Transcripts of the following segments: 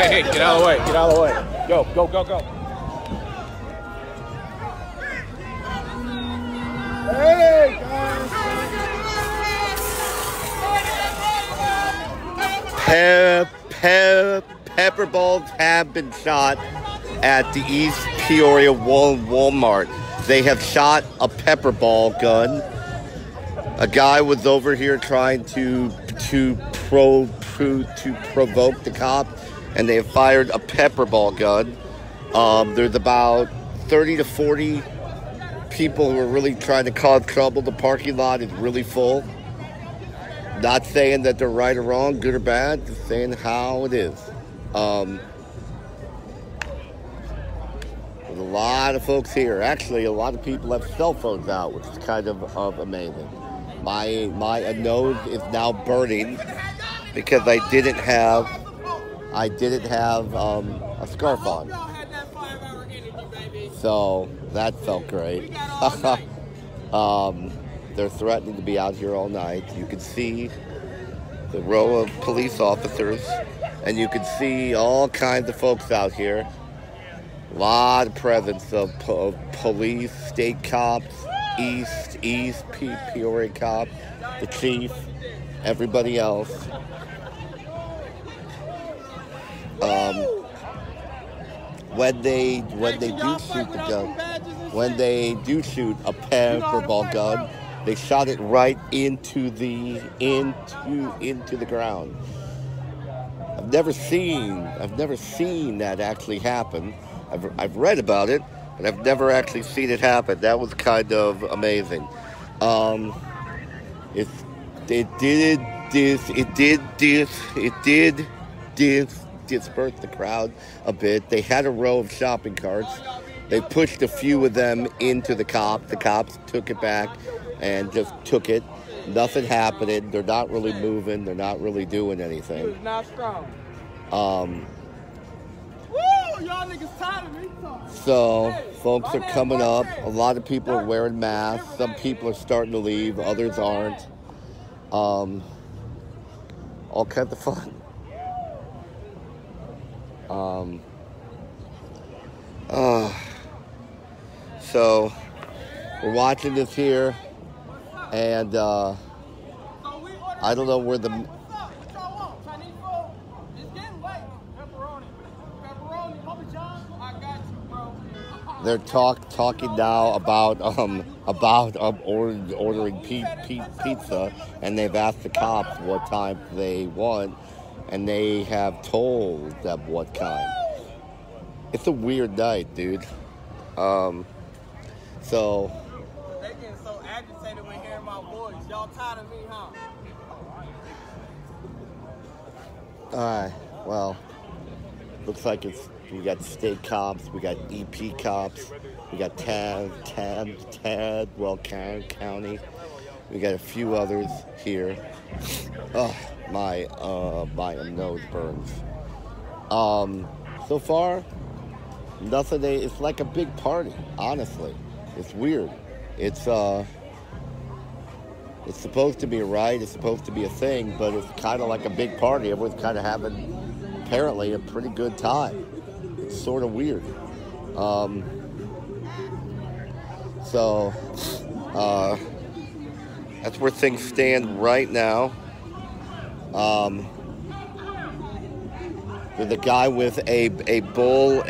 Hey, get out of the way. Get out of the way. Go, go, go, go. Hey, guys. Pepper balls have been shot at the East Peoria Walmart. They have shot a pepper ball gun. A guy was over here trying to provoke the cop, and they have fired a pepper ball gun. There's about 30 to 40 people who are really trying to cause trouble. The parking lot is really full. Not saying that they're right or wrong, good or bad, just saying how it is. There's a lot of folks here. Actually, a lot of people have cell phones out, which is kind of amazing. My nose is now burning because I didn't have a scarf on. So that felt great. They're threatening to be out here all night. You can see the row of police officers, and you can see all kinds of folks out here. A lot of presence of police, state cops, East Peoria cop, the chief, everybody else. When they do shoot the gun, when they do shoot a pepper ball gun, they shot it right into the ground. I've never seen that actually happen. I've read about it, but I've never actually seen it happen. That was kind of amazing. It did disperse the crowd a bit. They had a row of shopping carts. They pushed a few of them into the cops. The cops took it back and just took it. Nothing happening. They're not really moving. They're not really doing anything. So folks are coming up. A lot of people are wearing masks. Some people are starting to leave. Others aren't. All kinds of fun. So we're watching this here, and I don't know where the they're talking now about ordering pizza, and they've asked the cops what time they want, and they have told them what kind. It's a weird night, dude. So they getting so agitated when hearing my voice. Y'all tired of me, huh? Alright, well, looks like we got state cops, we got EP cops, we got Tadwell County, we got a few others here. Oh, my nose burns. So far, nothing. It's like a big party, honestly. It's weird. It's supposed to be a ride, it's supposed to be a thing, but it's kind of like a big party. Everyone's kind of having, apparently, a pretty good time. It's sort of weird. That's where things stand right now. There's a guy with a bullhorn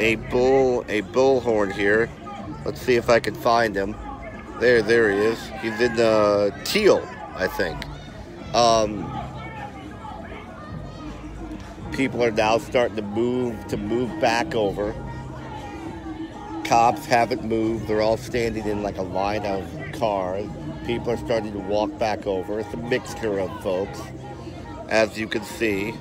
here. Let's see if I can find him. There he is. He's in teal, I think. People are now starting to move back over. Cops haven't moved. They're all standing in like a line of cars. People are starting to walk back over. It's a mixture of folks, as you can see.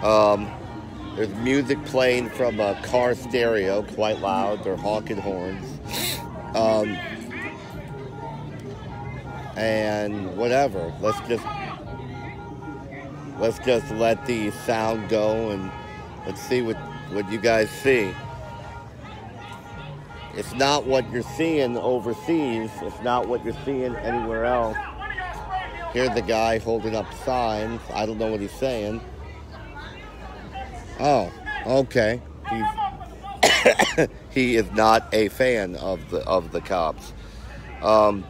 There's music playing from a car stereo, quite loud. They're honking horns. And whatever. Let's just let the sound go, and let's see what you guys see. It's not what you're seeing overseas. It's not what you're seeing anywhere else. Here's the guy holding up signs. I don't know what he's saying. Oh, Okay. He is not a fan of the cops. All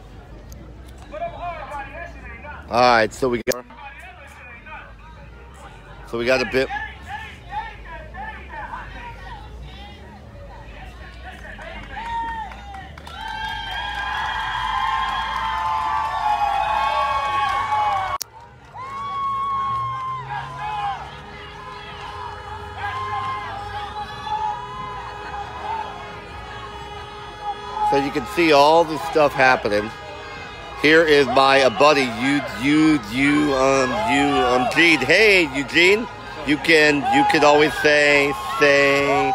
right, so we got a bit. So you can see all this stuff happening. Here is my buddy Eugene. Hey, Eugene. You can always say hi.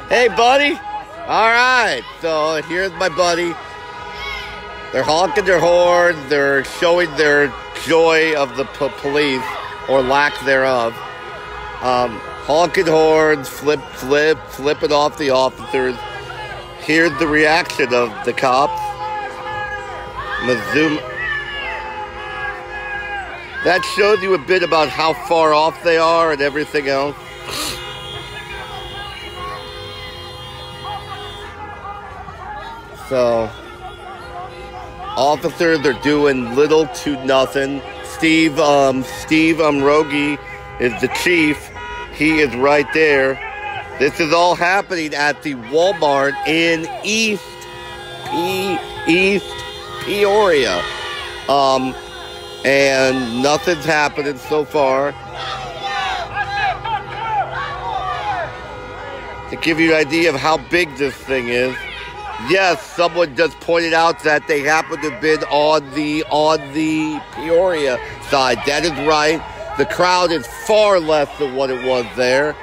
Hey, buddy. All right. So here's my buddy. They're honking their horns. They're showing their joy of the police or lack thereof. Honking horns, flipping off the officers. Here's the reaction of the cops. That shows you a bit about how far off they are and everything else. So, officers are doing little to nothing. Steve Rogie is the chief. He is right there. This is all happening at the Walmart in East Peoria. And nothing's happening so far. To give you an idea of how big this thing is. Yes, someone just pointed out that they happen to have been on the Peoria side. That is right. The crowd is far less than what it was there.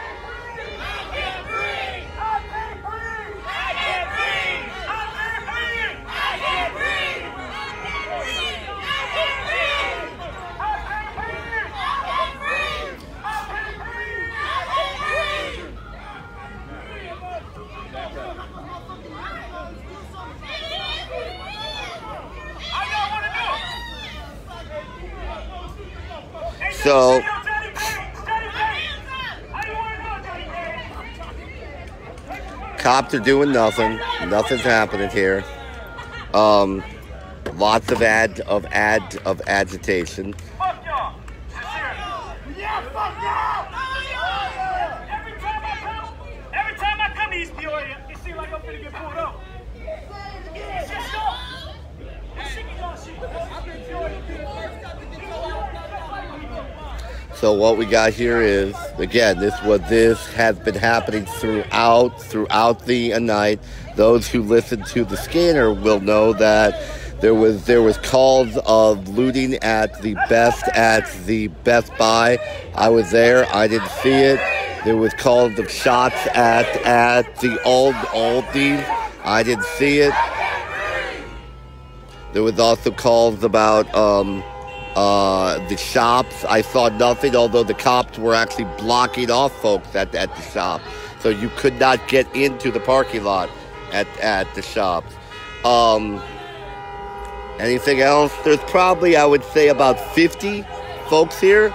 So, cops are doing nothing. Nothing's happening here. Lots of agitation. Fuck y'all. Yeah, fuck y'all. Every time I come to East Peoria, it seems like I'm finna get pulled over. It's just y'all. I'm sick of y'all shit. So what we got here is, again, this has been happening throughout the night. Those who listen to the scanner will know that there was calls of looting at the Best Buy. I was there. I didn't see it. There was calls of shots at the Aldi's. I didn't see it. There was also calls about the shops. I saw nothing, although the cops were actually blocking off folks at the shop. So you could not get into the parking lot at the shops. Anything else? There's probably, I would say, about 50 folks here.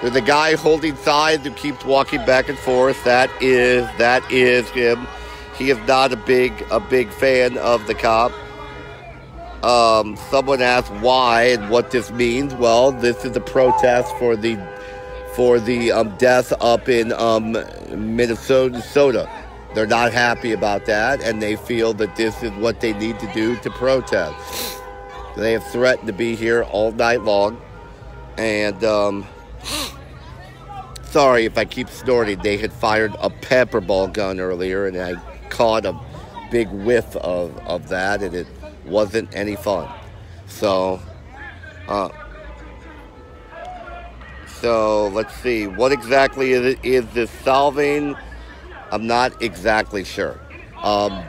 There's a guy holding signs who keeps walking back and forth. That is him. He is not a big fan of the cop. Someone asked why and what this means. Well, this is a protest for the death up in Minnesota. They're not happy about that, and they feel that this is what they need to do to protest. They have threatened to be here all night long, and sorry if I keep snorting. They had fired a pepper ball gun earlier, and I caught a big whiff of that, and it wasn't any fun. So let's see. What exactly is this solving? I'm not exactly sure.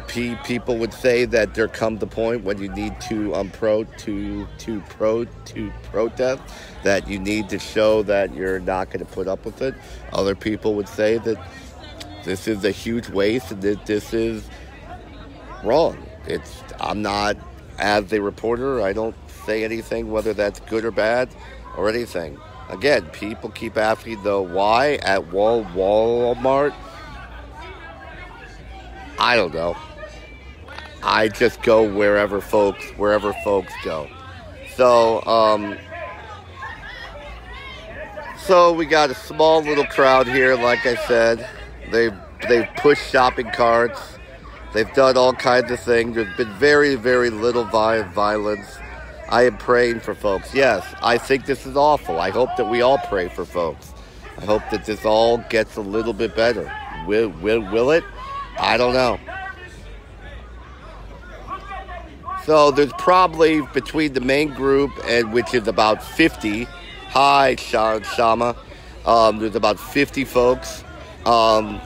People would say that there comes the point when you need to protest, that you need to show that you're not going to put up with it. Other people would say that this is a huge waste and that this is wrong. I'm not, as a reporter, I don't say anything whether that's good or bad or anything. Again, people keep asking though why at Walmart. I don't know. I just go wherever folks go. So we got a small little crowd here. Like I said, they've pushed shopping carts. They've done all kinds of things. There's been very, very little violence. I am praying for folks. Yes, I think this is awful. I hope that we all pray for folks. I hope that this all gets a little bit better. Will it? I don't know. So there's probably between the main group, and which is about 50. Hi, Shama. There's about 50 folks. And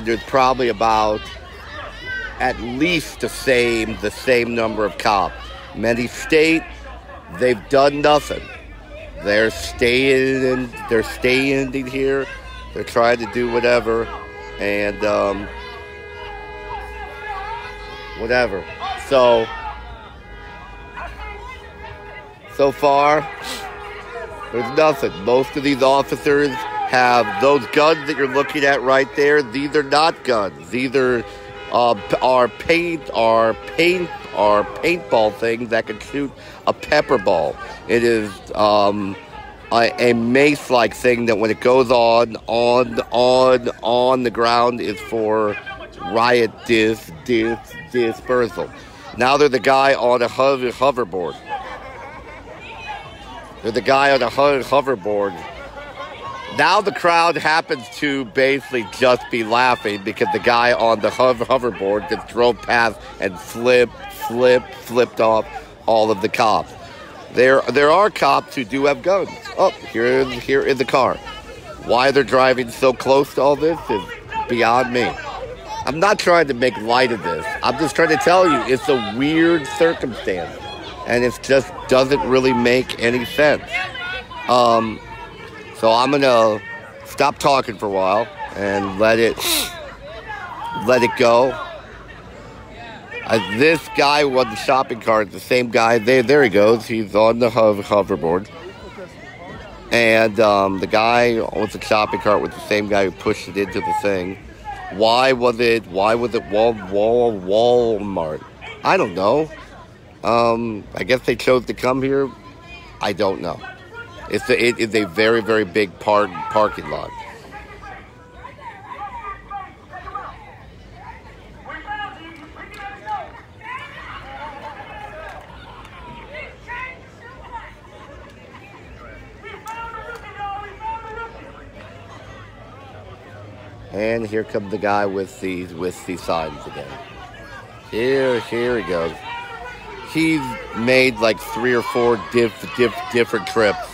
there's probably about at least the same number of cops. Many state, they've done nothing. They're staying here. They're trying to do whatever, and whatever. So far, there's nothing. Most of these officers have those guns that you're looking at right there. These are not guns. These are paintball things that can shoot a pepper ball. It is a mace-like thing that when it goes on the ground is for riot dispersal. Now they're the guy on a hoverboard. They're the guy on a hoverboard. Now the crowd happens to basically just be laughing because the guy on the hoverboard just drove past and flipped off all of the cops. There are cops who do have guns. Oh, here is the car. Why they're driving so close to all this is beyond me. I'm not trying to make light of this. I'm just trying to tell you it's a weird circumstance. And it just doesn't really make any sense. So I'm going to stop talking for a while and let it go. This guy with the shopping cart, the same guy, there he goes. He's on the hoverboard. And the guy with the shopping cart was the same guy who pushed it into the thing. Why was it Walmart? I don't know. I guess they chose to come here. I don't know. It is a very, very big parking lot. And here comes the guy with these signs again. Here he goes. He's made like 3 or 4 different trips.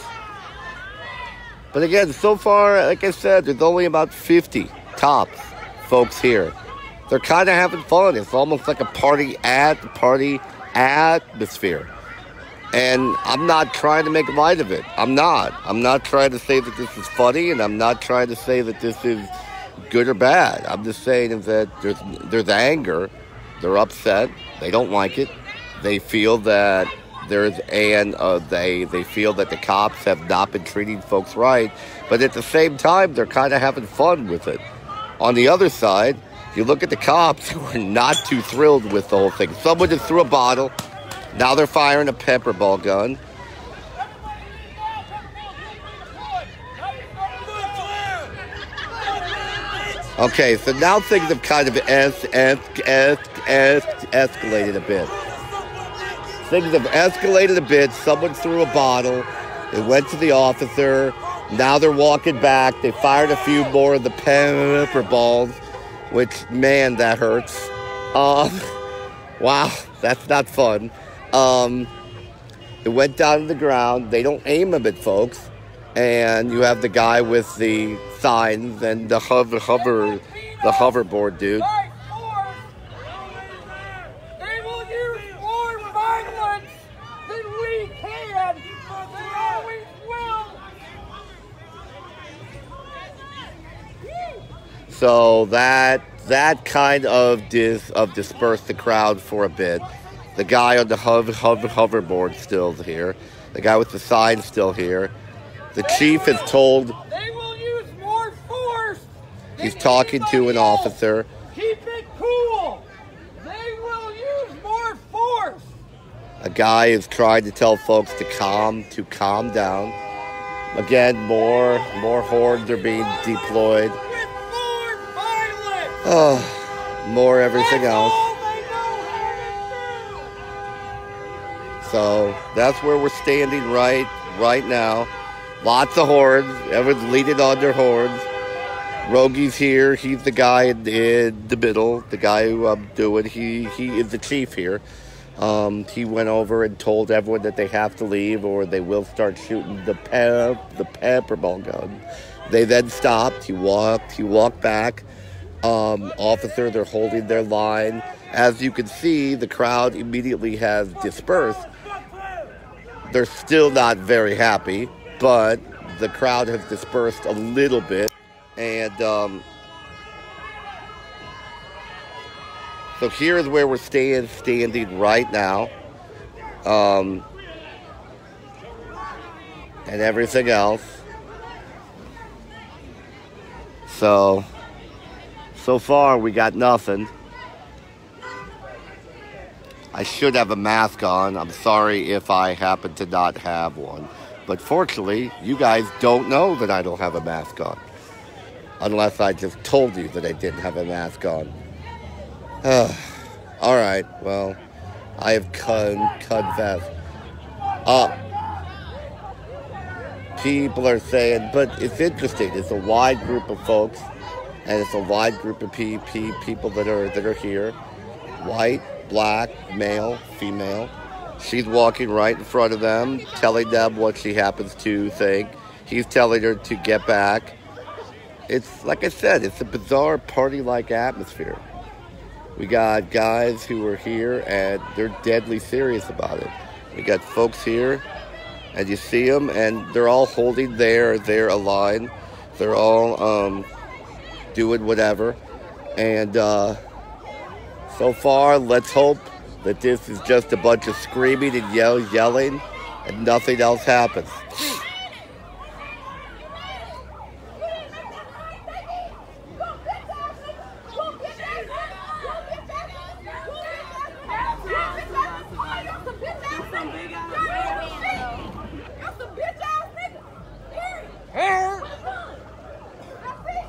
But again, so far, like I said, there's only about 50 tops folks here. They're kind of having fun. It's almost like a party atmosphere. And I'm not trying to make light of it. I'm not trying to say that this is funny, and I'm not trying to say that this is good or bad. I'm just saying that there's anger. They're upset. They don't like it. They feel that they feel that the cops have not been treating folks right, but at the same time, they're kind of having fun with it. On the other side, you look at the cops who are not too thrilled with the whole thing. Someone just threw a bottle. Now they're firing a pepper ball gun. Okay, so now things have kind of escalated a bit. Things have escalated a bit. Someone threw a bottle. It went to the officer. Now they're walking back. They fired a few more of the pepper balls, which, man, that hurts. Wow, that's not fun. It went down to the ground. They don't aim them at folks. And you have the guy with the signs and the hoverboard dude. So that kind of dispersed the crowd for a bit. The guy on the hoverboard still here. The guy with the sign still here. The chief has told, They will use more force. he's talking to an officer. Keep it cool. They will use more force. A guy is trying to tell folks to calm down. Again, more hordes are being deployed. With more violence. Oh, more everything else. All they know how to do. So that's where we're standing right now. Lots of hordes. Everyone's leading on their hordes. Rogie's here. He's the guy in the middle. The guy who I'm doing. He is the chief here. He went over and told everyone that they have to leave or they will start shooting the pepper ball gun. They then stopped. He walked back. Officer, they're holding their line. As you can see, the crowd immediately has dispersed. They're still not very happy, but the crowd has dispersed a little bit. And so here's where we're standing right now. And everything else. So far we got nothing. I should have a mask on. I'm sorry if I happen to not have one. But fortunately, you guys don't know that I don't have a mask on. Unless I just told you that I didn't have a mask on. All right, well, I have confessed. People are saying, but it's interesting. It's a wide group of folks, and it's a wide group of people that are here. White, black, male, female. She's walking right in front of them, telling them what she happens to think. He's telling her to get back. It's, like I said, it's a bizarre party-like atmosphere. We got guys who are here, and they're deadly serious about it. We got folks here, and you see them, and they're all holding their line. They're all doing whatever. And so far, let's hope that this is just a bunch of screaming and yelling, and nothing else happens.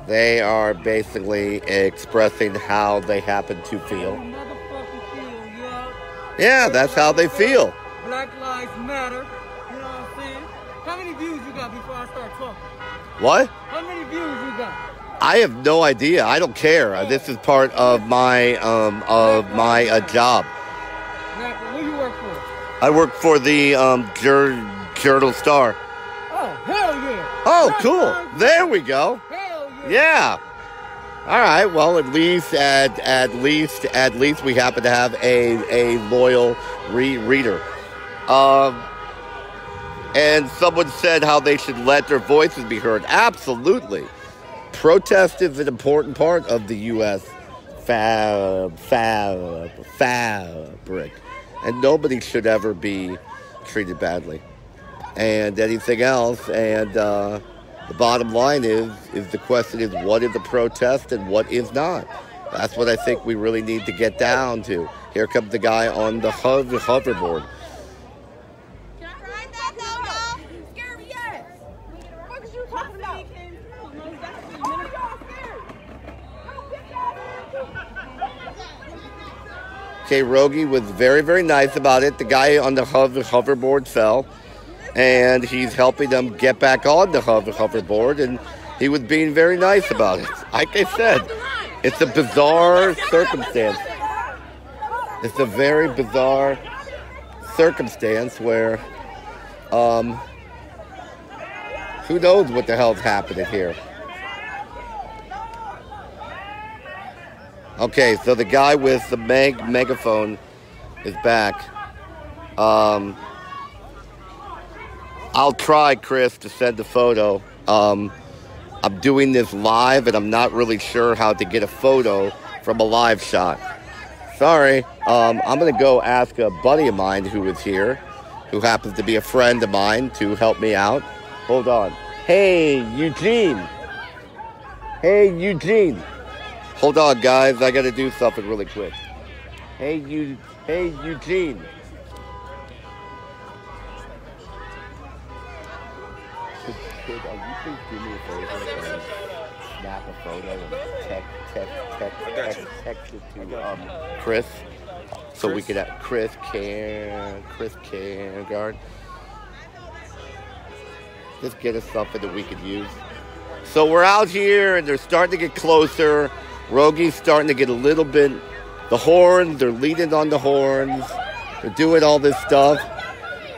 They are basically expressing how they happen to feel. Yeah, that's how they feel. Black Lives Matter. You know what I'm saying? How many views you got before I start talking? What? How many views you got? I have no idea. I don't care. This is part of my job. What do you work for? I work for the Journal Star. Oh, hell yeah. Oh, cool. There we go. Hell yeah. Yeah. All right. Well, at least we happen to have a loyal reader. And someone said how they should let their voices be heard. Absolutely. Protest is an important part of the U.S. fabric. And nobody should ever be treated badly. And anything else. And the bottom line is the question is, what is a protest and what is not? That's what I think we really need to get down to. Here comes the guy on the hoverboard. Can I ride that though, y'all? Scare me, yes. What is you talking about? Oh, y'all scared. Okay, Rogie was very, very nice about it. The guy on the hoverboard fell, and he's helping them get back on the hoverboard, and he was being very nice about it. Like I said, it's a bizarre circumstance. It's a very bizarre circumstance where, who knows what the hell's happening here. Okay, so the guy with the megaphone is back. I'll try, Chris, to send a photo. I'm doing this live, and I'm not really sure how to get a photo from a live shot. Sorry. I'm going to go ask a buddy of mine who is here, who happens to be a friend of mine, to help me out. Hold on. Hey, Eugene. Hey, Eugene. Hold on, guys. I got to do something really quick. Hey, Eugene. Could you please do me a favor and snap a photo and text it to Chris? So we could have Chris Cairngard. Just get us something that we could use. So we're out here and they're starting to get closer. Rogi's starting to get a little bit. The horns, they're leaning on the horns. They're doing all this stuff.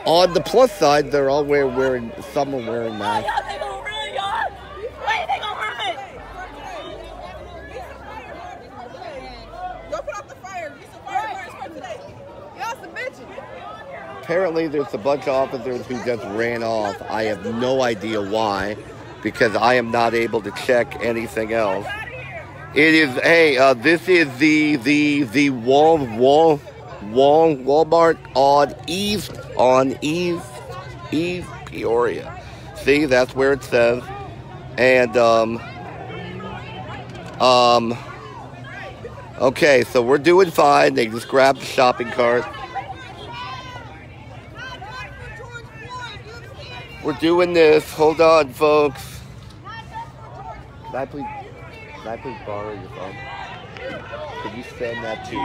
On the plus side, they're all wearing some are wearing masks. Apparently, there's a bunch of officers who just ran off. I have no idea why, because I am not able to check anything else. It is. Hey, this is the Walmart on East Peoria. See, that's where it says. And okay, so we're doing fine. They just grabbed the shopping cart. We're doing this. Hold on, folks. Can I please borrow your phone? Can you send that to Do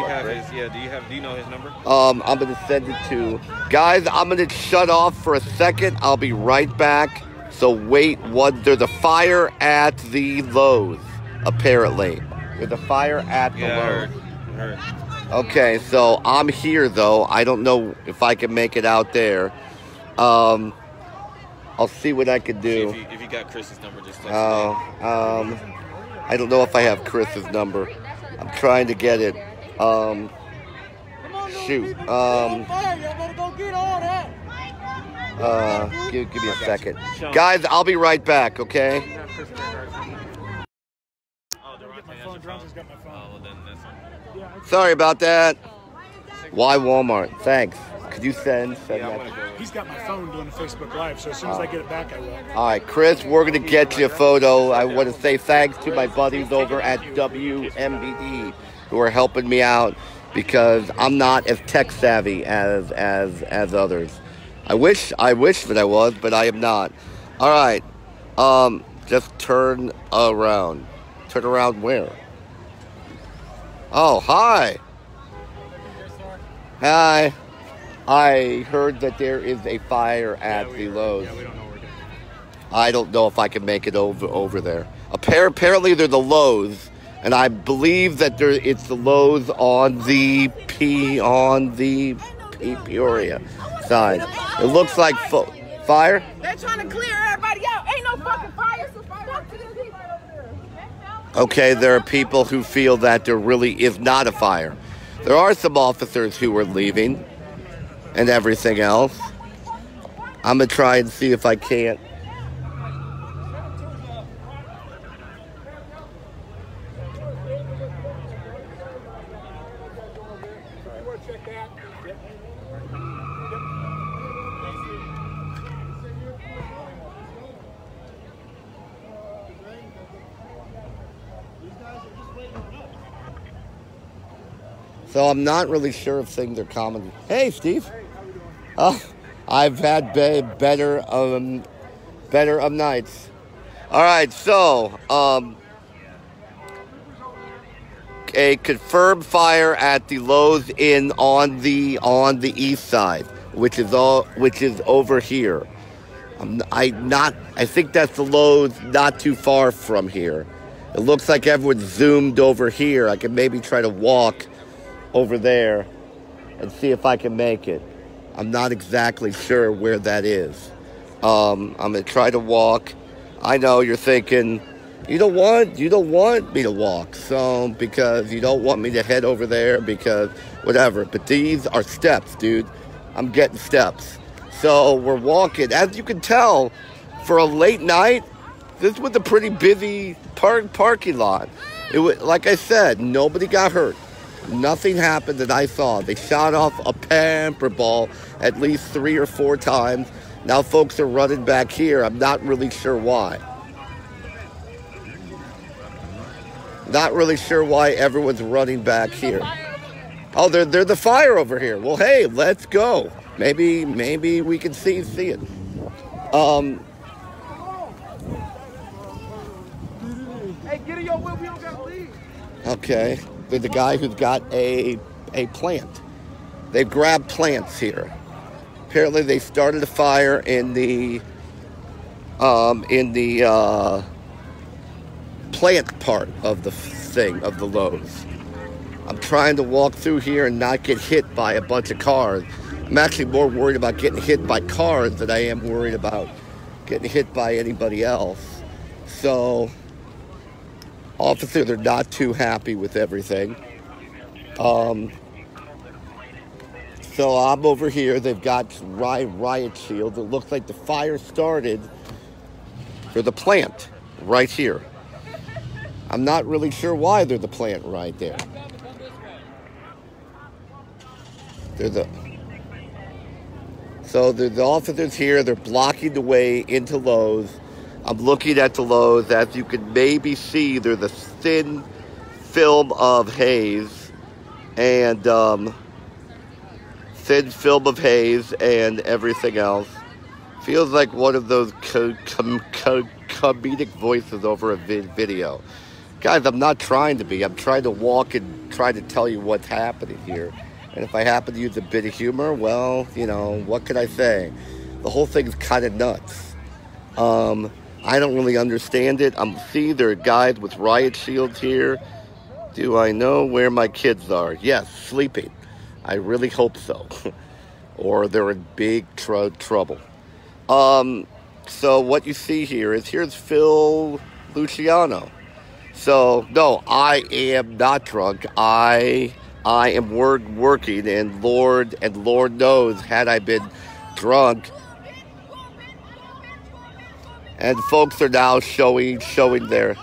you know his number? I'm gonna send it to guys. I'm gonna shut off for a second. I'll be right back. So wait, there's a fire at the Lowe's, apparently. There's a fire at the Lowe's. I heard. Okay, so I'm here though. I don't know if I can make it out there. I'll see what I can do. If you got Chris's number, just text I don't know if I have Chris's number. I'm trying to get it. Shoot. Give me a second. Guys, I'll be right back, okay? Sorry about that. Why Walmart? Thanks. Could you send that? He's got my phone doing the Facebook Live, so as soon as I get it back, I will. All right, Chris, we're going to get you a photo. I want to say thanks to my buddies over at WMBD who are helping me out because I'm not as tech savvy as others. I wish that I was, but I am not. All right, just turn around. Turn around where? Oh, hi. Hi. I heard that there is a fire at the Lowe's. Yeah, we don't know where we're going. I don't know if I can make it over there. Apparently, they're the Lowe's, and I believe that it's the Lowe's on the Peoria side. It looks like fire. They're trying to clear everybody out. Ain't no fucking fire. Okay, there are people who feel that there really is not a fire. There are some officers who are leaving and everything else. I'm going to try and see if I can't. So I'm not really sure if things are common. Hey, Steve. I've had better of nights. All right, so a confirmed fire at the Lowe's Inn on the east side, which is over here. I think that's the Lowe's not too far from here. It looks like everyone's zoomed over here. I can maybe try to walk over there and see if I can make it. I'm not exactly sure where that is. I'm gonna try to walk. I know you're thinking, you don't want me to walk, so because you don't want me to head over there because whatever. But these are steps, dude. I'm getting steps. So we're walking. As you can tell, for a late night, this was a pretty busy parking lot. It was, like I said, nobody got hurt. Nothing happened that I saw. They shot off a pamper ball at least 3 or 4 times. Now folks are running back here. I'm not really sure why. Not really sure why everyone's running back here. Oh, they're the fire over here. Well, hey, let's go. Maybe we can see it. Hey, get in your whip. We don't got to leave. Okay, they're the guy who's got a plant. They've grabbed plants here. Apparently, they started a fire in the plant part of the thing, of the Lowe's. I'm trying to walk through here and not get hit by a bunch of cars. I'm actually more worried about getting hit by cars than I am worried about getting hit by anybody else. So, officer, they're not too happy with everything. So I'm over here. They've got riot shields. It looks like the fire started for the plant right here. I'm not really sure why they're the plant right there. So the officers here, they're blocking the way into Lowe's. I'm looking at the Lowe's. As you can maybe see, there's a thin film of haze and everything else. Feels like one of those comedic voices over a video. Guys, I'm not trying to be. I'm trying to walk and try to tell you what's happening here. And if I happen to use a bit of humor, well, you know, what can I say? The whole thing's kind of nuts. I don't really understand it. See, there are guys with riot shields here. Do I know where my kids are? Yes, sleeping. I really hope so. Or they're in big trouble. So what you see here is, here's Phil Luciano. So, no, I am not drunk. I am working, and Lord knows, had I been drunk. And folks are now showing their.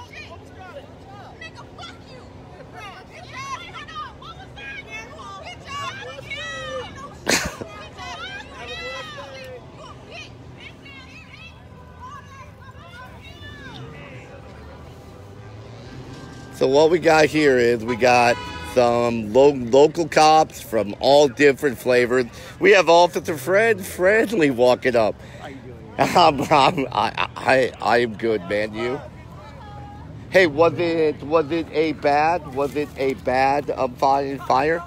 So what we got here is we got some local cops from all different flavors. We have Officer Friendly walking up. How you doing? I am good, man. You? Hey, was it a bad fire?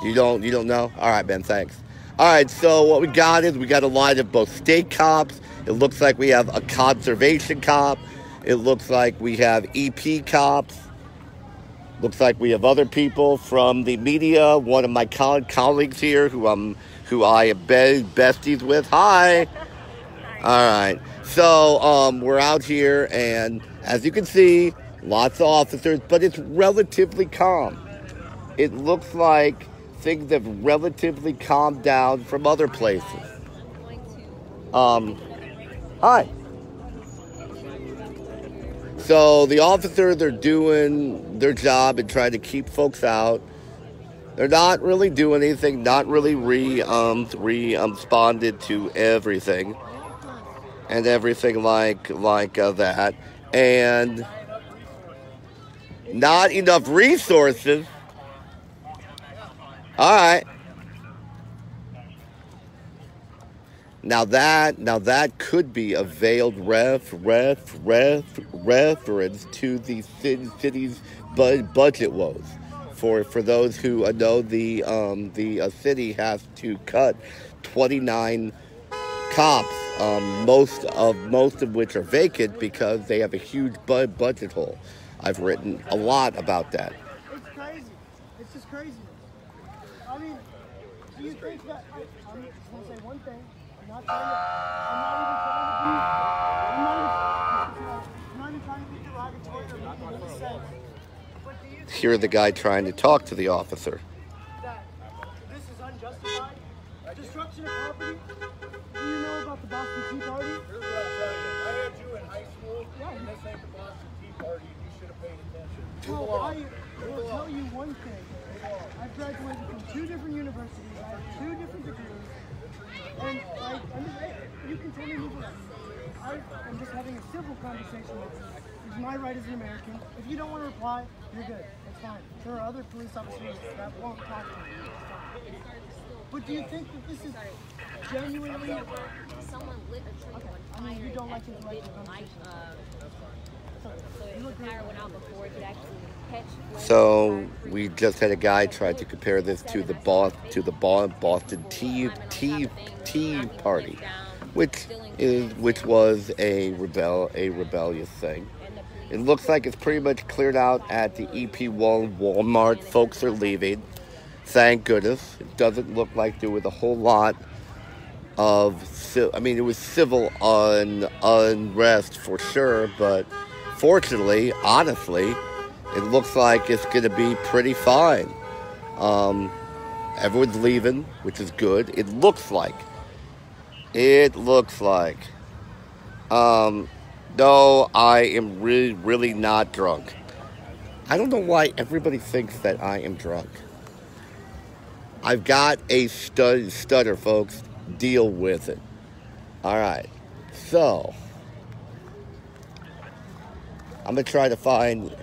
You don't know? All right, man. Thanks. All right. So what we got is we got a line of both state cops. It looks like we have a conservation cop. It looks like we have EP cops. Looks like we have other people from the media. One of my colleagues here who I am besties with. Hi. All right. So we're out here, and as you can see, lots of officers, but it's relatively calm. It looks like things have relatively calmed down from other places. Hi. So the officers are doing their job and trying to keep folks out. They're not really doing anything, not really responded to everything and everything like that. And not enough resources. All right. Now that could be a veiled reference to the city's budget woes. For those who know, the city has to cut 29 cops, most of which are vacant because they have a huge budget hole. I've written a lot about that. It's crazy. It's just crazy. I mean, do you think that? I just want to say one thing. I'm not even trying to be derogatory or make any sense. But do you think Hear the guy trying to talk to the officer. that this is unjustified? Destruction of property? Do you know about the Boston Tea Party? Here's what I'll tell you. I had you in high school, and this ain't the Boston Tea Party. You should have paid attention. Well, I will tell you one thing. I've graduated from 2 different universities. I have 2 different degrees. And you can tell me move around. I'm just having a civil conversation with you. It's my right as an American. If you don't want to reply, you're good. It's fine. There are other police officers that won't talk to you. It's fine. But do you think that this is genuinely? Someone lit a tree on fire. I mean, you don't like intellectual conversation. So if the fire went out before it could actually catch. So we just had a guy try to compare this to the Boston Tea Party, which was a rebellious thing. It looks like it's pretty much cleared out at the EP Walmart. Folks are leaving. Thank goodness. It doesn't look like there was a whole lot of, it was civil unrest for sure, but fortunately, honestly, it looks like it's going to be pretty fine. Everyone's leaving, which is good. It looks like. No, I am really not drunk. I don't know why everybody thinks that I am drunk. I've got a stutter, folks. Deal with it. All right. So, I'm going to try to find...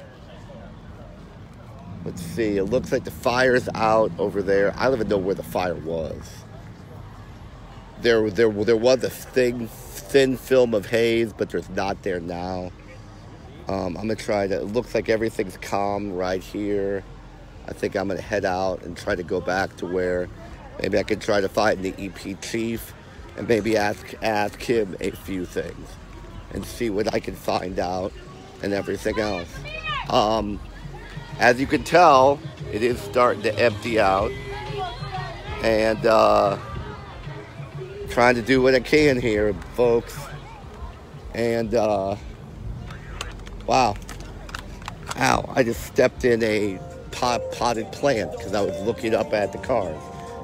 Let's see. It looks like the fire's out over there. I don't even know where the fire was. There was a thin film of haze, but there's not there now. I'm going to try to... It looks like everything's calm right here. I think I'm going to head out and try to go back to where maybe I can try to find the EP chief and maybe ask him a few things and see what I can find out and everything else. As you can tell, it is starting to empty out, and trying to do what I can here, folks. And wow, ow! I just stepped in a potted plant because I was looking up at the cars,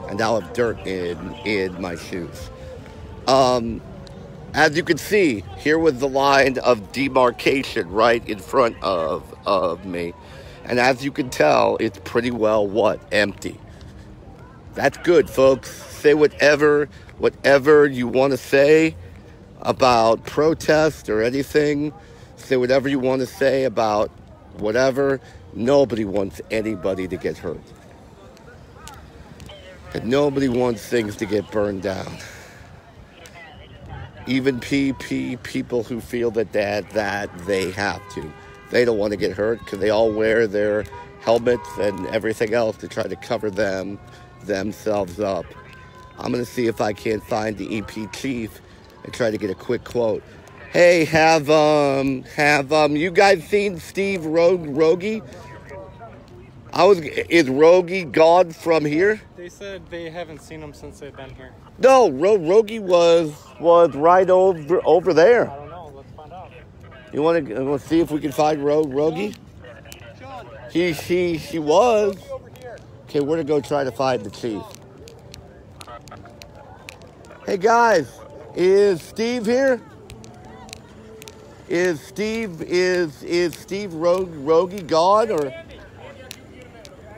and now I have dirt in my shoes. As you can see, here was the line of demarcation right in front of me. And as you can tell, it's pretty well, empty. That's good, folks. Say whatever you want to say about protest or anything. Say whatever you want to say about whatever. Nobody wants anybody to get hurt. And nobody wants things to get burned down. Even people who feel that they have to. They don't want to get hurt because they all wear their helmets and everything else to try to cover themselves up. I'm going to see if I can't find the EP chief and try to get a quick quote. Hey, have you guys seen Steve Rogie? Is Rogie gone from here? They said they haven't seen him since they've been here. No, Rogie was right over there. I don't know. Let's find out. You want to see if we can find Rogie? He was. Okay, we're gonna go try to find the chief. Hey guys, is Steve here? Is Steve Rogie gone or?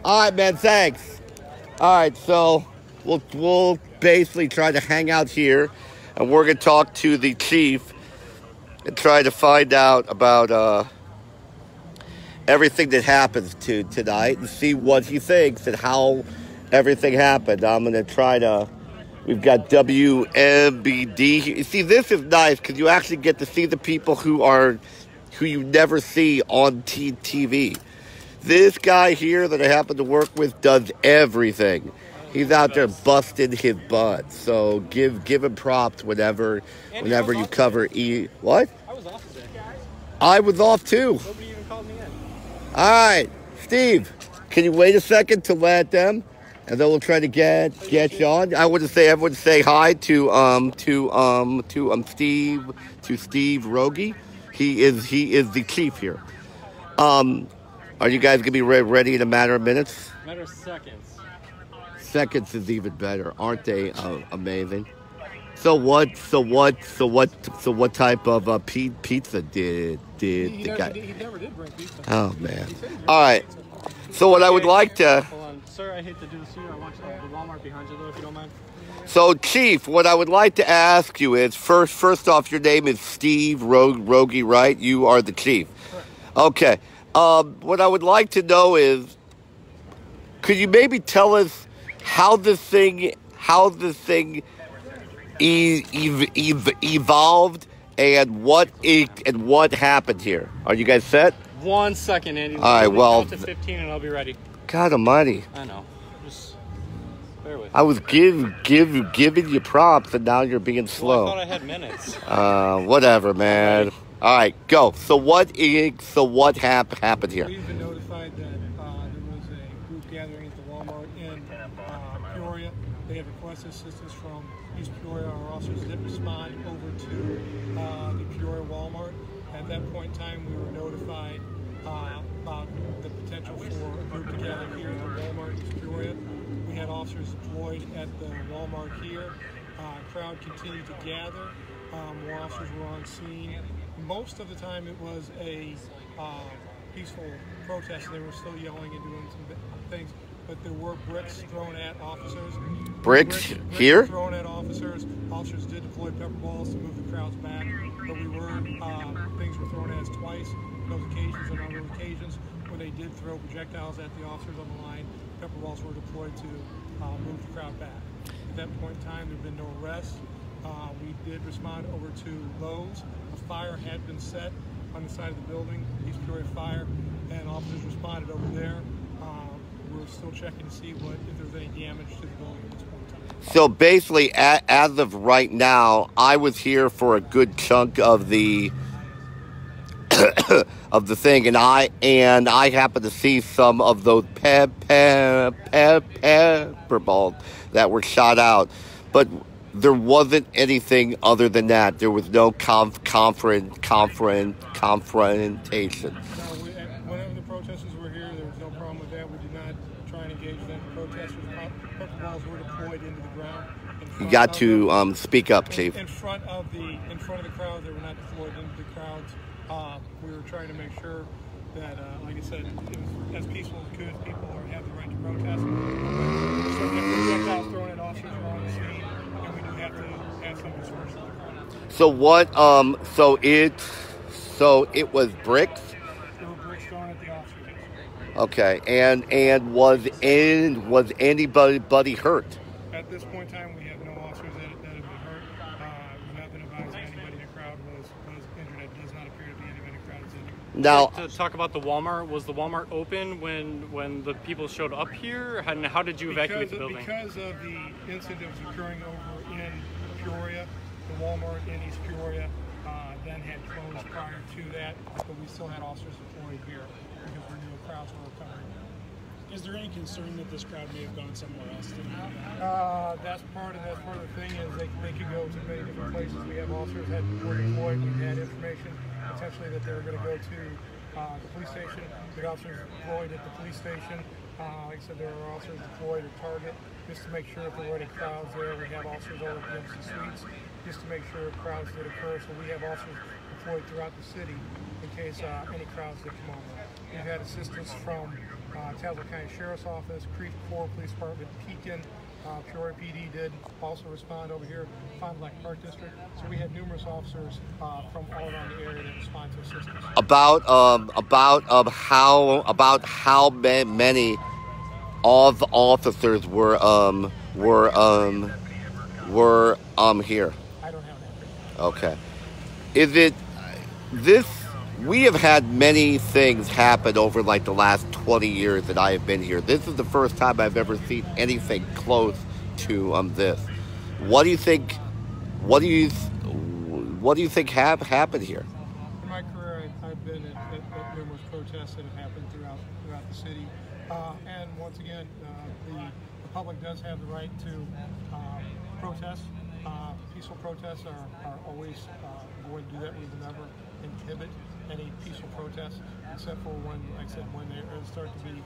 All right, man. Thanks. All right, so we'll basically try to hang out here, and we're gonna talk to the chief and try to find out about everything that happens tonight and see what he thinks and how everything happened. I'm gonna try to. We've got WMBD. See, this is nice because you actually get to see the people who you never see on TV. This guy here that I happen to work with does everything. He's out there busting his butt. So give him props whenever you cover what? I was off today. I was off too. Nobody even called me in. All right, Steve, can you wait a second to let them? And then we'll try to get you on. Everyone say hi to Steve Rogie. He is the chief here. Are you guys gonna be ready in a matter of minutes? Matter of seconds. Seconds is even better, aren't they? Amazing. So what type of pizza did the guy? He never did bring pizza. Oh man. All right. So what I would like to. Hold on. sir, I hate to do this to you. I want the Walmart behind you, though, if you don't mind. So, Chief, what I would like to ask you is, first off, your name is Steve Rogie, right? You are the chief. Okay. What I would like to know is, could you maybe tell us how this thing evolved and what happened here? Are you guys set? 1 second, Andy. All right, well, count to 15 and I'll be ready. God almighty. I know. Just bear with me. I was giving you props, and now you're being slow. Well, I thought I had minutes. Whatever, man. All right, go. So what happened here? We've been notified that there was a group gathering at the Walmart in Peoria. They had requested assistance from East Peoria. Our officers did respond over to the Peoria Walmart. At that point in time, we were notified about the potential for a group to gather here at the Walmart in East Peoria. We had officers deployed at the Walmart here. Crowd continued to gather. More officers were on scene. Most of the time it was a peaceful protest, and they were still yelling and doing some things, but there were bricks thrown at officers. Bricks here? Thrown at officers. Officers did deploy pepper balls to move the crowds back, but things were thrown at us twice on those occasions, and on those occasions when they did throw projectiles at the officers on the line, pepper balls were deployed to move the crowd back. At that point in time, there had been no arrests. We did respond over to Lowe's. A fire had been set on the side of the building, East Peoria Fire, and officers responded over there. We're still checking to see if there's any damage to the building at this point in time. So basically, as of right now, I was here for a good chunk of the of the thing, and I happened to see some of those pepper balls that were shot out, but there wasn't anything other than that. There was no confrontation. Whenever the protesters were here, there was no problem with that. We did not try and engage them. The protesters, pepper balls were deployed into the ground. You got to speak up, Chief. In front of the crowd, they were not deployed into the crowds. We were trying to make sure that, like I said, it was as peaceful as could. People have the right to protest. So if projectiles thrown at officers were on the scene, and we do have to have some dispersion. So what? So it was bricks. There were bricks thrown at the officers. Okay, and was anybody hurt? At this point in time, we have no officers that have been hurt. We've not been advised that anybody in the crowd was injured. It does not appear to be anybody in the crowd that's injured. Now, to talk about the Walmart, was the Walmart open when the people showed up here? And how did you evacuate the building? Because of the incident that was occurring over in Peoria, the Walmart in East Peoria then had closed prior to that, but we still had officers deployed here because we knew the crowds were recovering. Is there any concern that this crowd may have gone somewhere else? That's part of the thing is they could go to many different places. We have officers that were deployed. We had information potentially that they were going to go to the police station. The officers deployed at the police station. Like I said, there are officers deployed at Target just to make sure if there were any crowds there. We have officers over at the Embassy Suites just to make sure crowds did occur. So we have officers deployed throughout the city in case any crowds did come over. We've had assistance from Tazewell County Sheriff's Office, Creve Coeur Police Department, Pekin, Peoria PD did also respond over here, Fond du Lac Park District. So we had numerous officers from all around the area that respond to assistance. About how many of the officers were here? I don't have that. Okay. Is it this? We have had many things happen over like the last 20 years that I have been here. This is the first time I've ever seen anything close to this. What do you think? What do you think happened here? In my career, I've been at numerous protests that have happened throughout the city, and once again, the public does have the right to protest. Peaceful protests are always going to do that. We will never inhibit any peaceful protests, except for when, like I said, when there start to be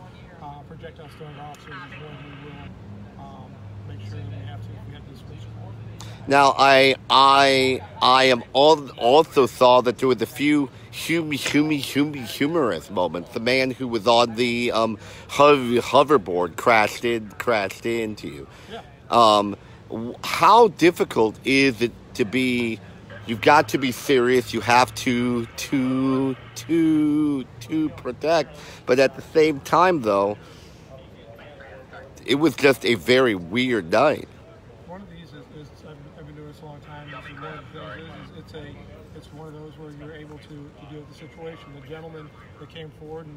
projectiles thrown at officers is when we will make sure that we have to get this police report. Now, I am also saw that there was a few humorous moments. The man who was on the hoverboard crashed into you. Yeah. How difficult is it to be? You've got to be serious. You have to protect, but at the same time, though, it was just a very weird night. One of these is I've been doing this a long time. This is one of the things it's one of those where you're able to deal with the situation. The gentleman that came forward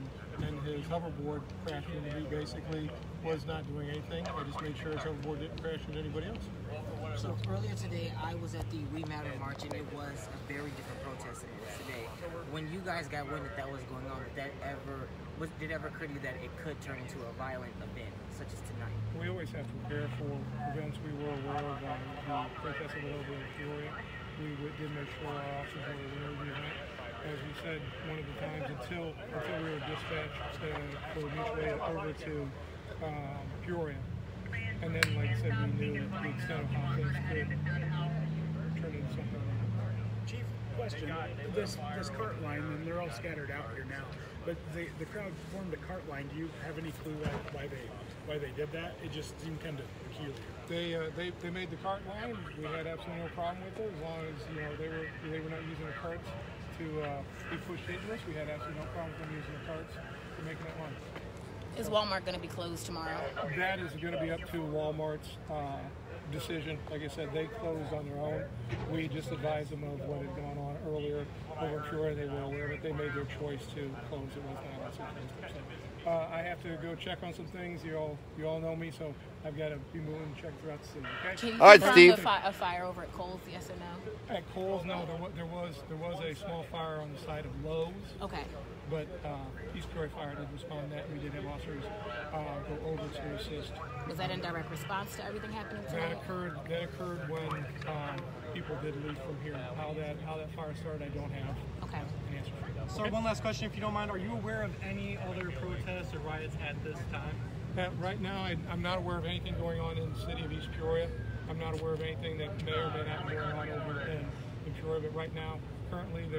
and his hoverboard crashed into me basically was not doing anything. I just made sure his hoverboard didn't crash into anybody else. So earlier today, I was at the We Matter March, and it was a very different protest than it was today. When you guys got wind that was going on, did it ever occur to you that it could turn into a violent event, such as tonight? We always have to prepare for events. We were aware of the protest a little bit in Peoria. We did make sure our officers were aware of the event. As we said one of the times, until we were dispatched for mutual aid over to Peoria. And then, like I said, we knew the extent of how things could turn into something. Chief, question. This cart line, and they're all scattered out here now, but the crowd formed a cart line. Do you have any clue why they did that? It just seemed kind of peculiar. They made the cart line. We had absolutely no problem with it as long as they were not using the carts to be pushed into us. We had absolutely no problem with them using the carts to make that line. Is Walmart going to be closed tomorrow? That is going to be up to Walmart's decision. Like I said, they closed on their own. We just advised them of what had gone on earlier. Over Peoria, they were aware of it. They made their choice to close. It was not us. I have to go check on some things. You all know me, so I've got to be moving and check throughout the city. Okay. Can you All right, confirm Steve. a fire over at Kohl's? Yes or no? At Kohl's, no. There was a small fire on the side of Lowe's. Okay. But East Peoria Fire did respond to that. We did have officers go over to assist. Was that in direct response to everything happening tonight? That occurred when people did leave from here. How that fire started, I don't have an answer for that. Sir, one last question, if you don't mind. Are you aware of any other protests or riots at this time? Right now, I'm not aware of anything going on in the city of East Peoria. I'm not aware of anything that may or may not be going on over in Peoria. But right now, currently, we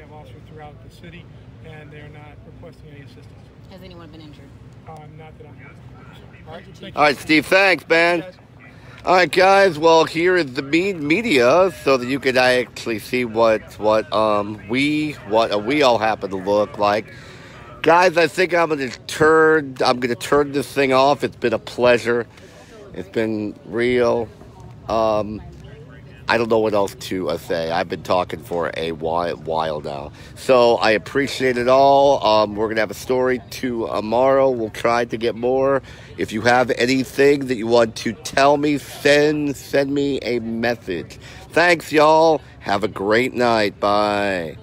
have officers throughout the city, and they're not requesting any assistance. Has anyone been injured? Not that I'm aware of. All right, thank you. All right, Steve. Thanks, man. All right, guys. Well, here is the media, so that you can actually see what we all happen to look like. Guys, I think I'm gonna turn this thing off. It's been a pleasure. It's been real. I don't know what else to say. I've been talking for a while now. So I appreciate it all. We're going to have a story tomorrow. We'll try to get more. If you have anything that you want to tell me, send me a message. Thanks, y'all. Have a great night. Bye.